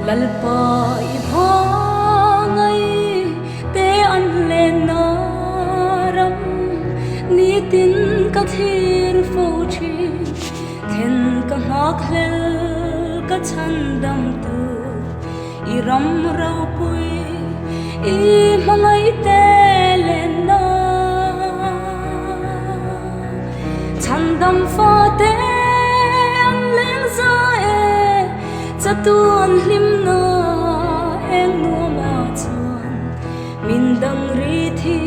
Lalpa hmangaihte an lenna ram nitin ka thir fo thi then ka hak hlel ka chandam tu I ram rau pui I hmangaihte lenna chandam fa te an leng za tuan lim na eng nu ma chuan min dang ri thi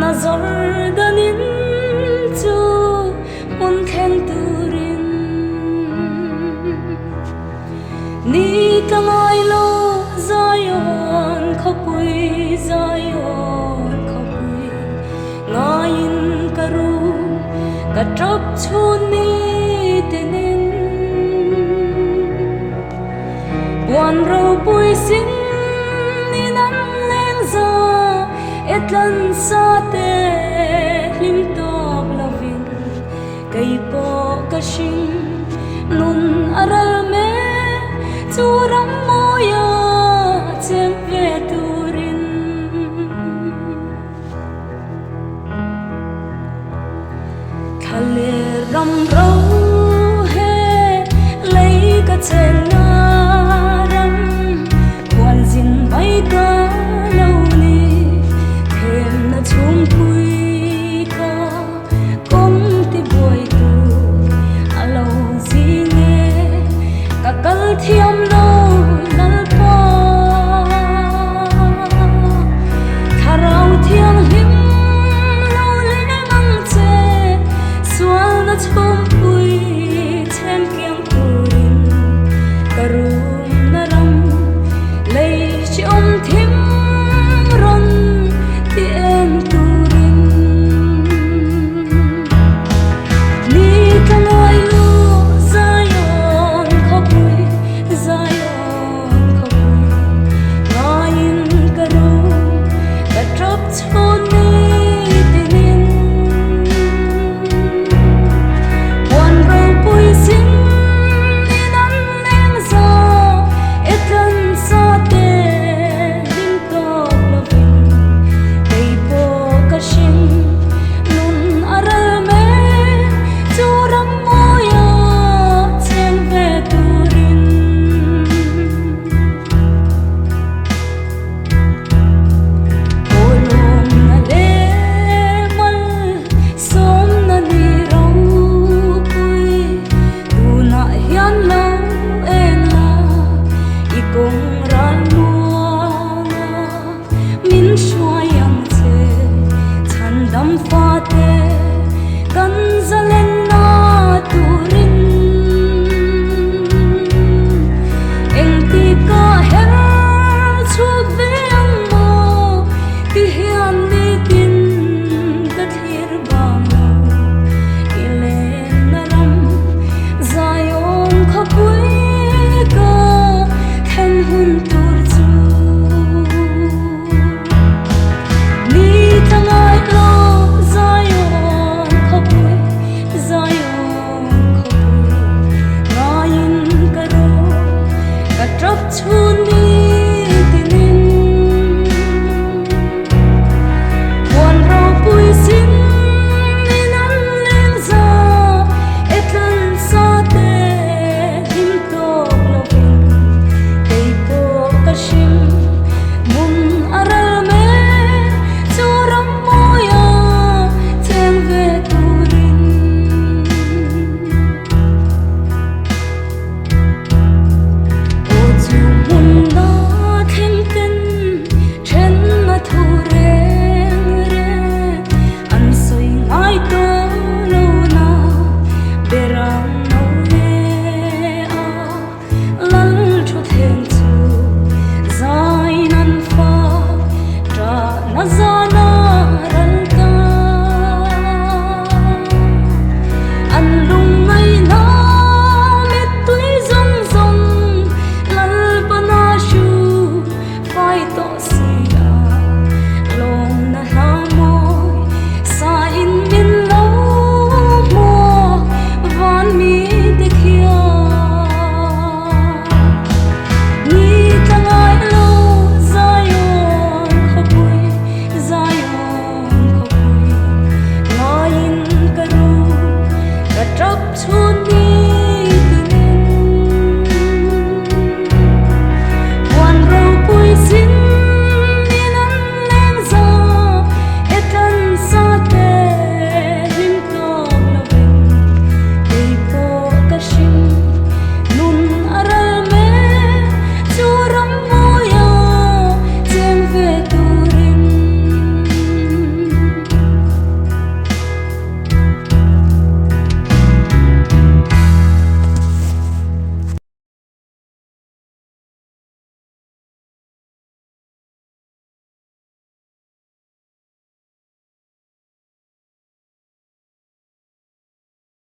na zor danin chu mun khen turin Nitla ngailo zayon khawpui ngain karu ka trop chun ni tenin Wan rau pui sin ni nan leng za etlan sa te lim top lovin kai po ka shin nun aral me chu ram moya chem ve turin khale ram rau he lei ka chen na ka lâu ni thêm na chung pui ka công ti boy tu a lâu gì nghe ka kal thiam lo lalpa tharau thiang him lo le ngang che sual na chung pui them kiang turin karum na ram thêm ron tien turin Nitla ngailo zayon khawpui ngain karu ka trop chun ni tinin wan rau pui sin ni nan leng za etlan sa te Dam fa te kan za lenna turin eng ti ka her chu ve ang mo ti hian ni tin ka thir bang I lenna ram zayon khawpui ka then hun tur chu Nitla ngailo ngain karu ka trop chun